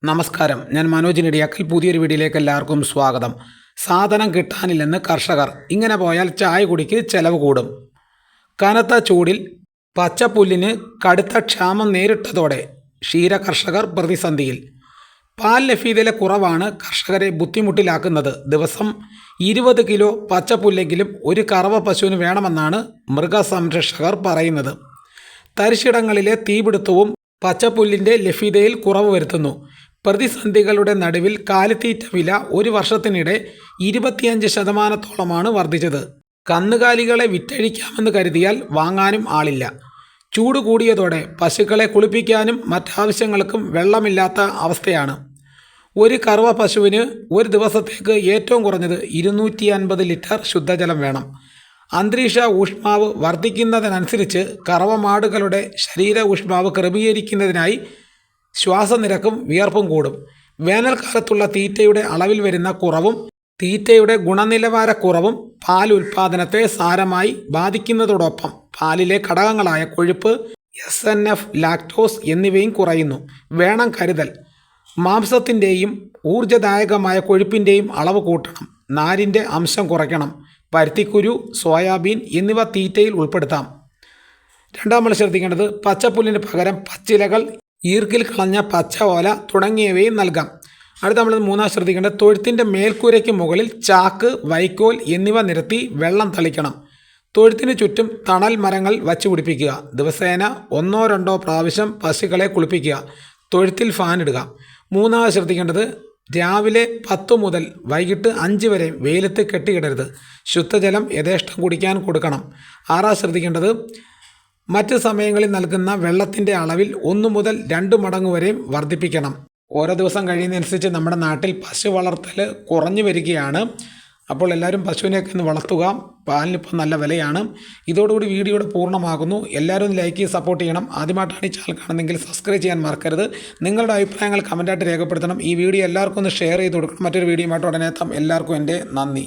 നമസ്കാരം, ഞാൻ മനോജ് നെടിയാക്കൽ. പുതിയൊരു വീഡിയോയിലേക്ക് എല്ലാവർക്കും സ്വാഗതം. സാധനം കിട്ടാനില്ലെന്ന് കർഷകർ. ഇങ്ങനെ പോയാൽ ചായ കുടിക്ക് ചെലവ് കൂടും. കനത്ത ചൂടിൽ പച്ചപ്പുല്ലിന് കടുത്ത ക്ഷാമം നേരിട്ടതോടെ ക്ഷീര കർഷകർ പ്രതിസന്ധിയിൽ. പാൽ ലഭ്യതയിലെ കുറവാണ് കർഷകരെ ബുദ്ധിമുട്ടിലാക്കുന്നത്. ദിവസം 20 കിലോ പച്ചപ്പുല്ലെങ്കിലും ഒരു കറവ പശുവിന് വേണമെന്നാണ് മൃഗസംരക്ഷകർ പറയുന്നത്. തരിശിടങ്ങളിലെ തീപിടുത്തവും പച്ചപ്പുല്ലിൻ്റെ ലഭ്യതയിൽ കുറവ് വരുത്തുന്നു. പ്രതിസന്ധികളുടെ നടുവിൽ കാലിത്തീറ്റ വില ഒരു വർഷത്തിനിടെ 25% വർദ്ധിച്ചത്. കന്നുകാലികളെ വിറ്റഴിക്കാമെന്ന് കരുതിയാൽ വാങ്ങാനും ആളില്ല. ചൂട് കൂടിയതോടെ പശുക്കളെ കുളിപ്പിക്കാനും മറ്റാവശ്യങ്ങൾക്കും വെള്ളമില്ലാത്ത അവസ്ഥയാണ്. ഒരു കറവ പശുവിന് ഒരു ദിവസത്തേക്ക് ഏറ്റവും കുറഞ്ഞത് 250 ലിറ്റർ ശുദ്ധജലം വേണം. അന്തരീക്ഷ ഊഷ്മാവ് വർദ്ധിക്കുന്നതിനനുസരിച്ച് കറവമാടുകളുടെ ശരീര ഊഷ്മാവ് ക്രമീകരിക്കുന്നതിനായി ശ്വാസനിരക്കും വിയർപ്പും കൂടും. വേനൽക്കാലത്തുള്ള തീറ്റയുടെ അളവിൽ വരുന്ന കുറവും തീറ്റയുടെ ഗുണനിലവാരക്കുറവും പാൽ ഉൽപ്പാദനത്തെ സാരമായി ബാധിക്കുന്നതോടൊപ്പം പാലിലെ ഘടകങ്ങളായ കൊഴുപ്പ്, SNF, ലാക്ടോസ് എന്നിവയും കുറയുന്നു. വേണം കരുതൽ. മാംസത്തിൻ്റെയും ഊർജ്ജദായകമായ കൊഴുപ്പിൻ്റെയും അളവ് കൂട്ടണം. നാരിൻ്റെ അംശം കുറയ്ക്കണം. പരുത്തിക്കുരു, സോയാബീൻ എന്നിവ തീറ്റയിൽ ഉൾപ്പെടുത്താം. നമ്മൾ ശ്രദ്ധിക്കേണ്ടത് പച്ചപ്പുല്ലിന് പകരം പച്ചിലകൾ, ഈർക്കിൽ കളഞ്ഞ പച്ച ഓല തുടങ്ങിയവയും നൽകാം. നമ്മൾ ശ്രദ്ധിക്കേണ്ടത് തൊഴുത്തിൻ്റെ മേൽക്കൂരയ്ക്ക് മുകളിൽ ചാക്ക്, വൈക്കോൽ എന്നിവ നിരത്തി വെള്ളം തളിക്കണം. തൊഴുത്തിന് ചുറ്റും തണൽ മരങ്ങൾ വച്ചു പിടിപ്പിക്കുക. ദിവസേന 1-2 പ്രാവശ്യം പശുക്കളെ കുളിപ്പിക്കുക. തൊഴുത്തിൽ ഫാനിടുക. ശ്രദ്ധിക്കേണ്ടത് രാവിലെ 10 മുതൽ വൈകിട്ട് 5 വരെ വെയിലത്ത് കെട്ടിയിടരുത്. ശുദ്ധജലം യഥേഷ്ടം കുടിക്കാൻ കൊടുക്കണം. ശ്രദ്ധിക്കേണ്ടത് മറ്റ് സമയങ്ങളിൽ നൽകുന്ന വെള്ളത്തിൻ്റെ അളവിൽ 1 മുതൽ 2 മടങ്ങ് വരെ വർദ്ധിപ്പിക്കണം. ഓരോ ദിവസം കഴിയുന്നതനുസരിച്ച് നമ്മുടെ നാട്ടിൽ പശു വളർത്തൽ കുറഞ്ഞു വരികയാണ്. അപ്പോൾ എല്ലാവരും പശുവിനെയൊക്കെ ഒന്ന് വളർത്തുക. പാലിനിപ്പോൾ നല്ല വിലയാണ്. ഇതോടുകൂടി വീഡിയോയുടെ പൂർണ്ണമാകുന്നു. എല്ലാവരും ലൈക്ക് ചെയ്ത് സപ്പോർട്ട് ചെയ്യണം. ആദ്യമായിട്ടാണ് ഈ ചാനൽ കാണുന്നതെങ്കിൽ സബ്സ്ക്രൈബ് ചെയ്യാൻ മറക്കരുത്. നിങ്ങളുടെ അഭിപ്രായങ്ങൾ കമൻറ്റായിട്ട് രേഖപ്പെടുത്തണം. ഈ വീഡിയോ എല്ലാവർക്കും ഒന്ന് ഷെയർ ചെയ്ത് കൊടുക്കണം. മറ്റൊരു വീഡിയോയുമായിട്ട് ഉടനെ എത്താം. എല്ലാവർക്കും എൻ്റെ നന്ദി.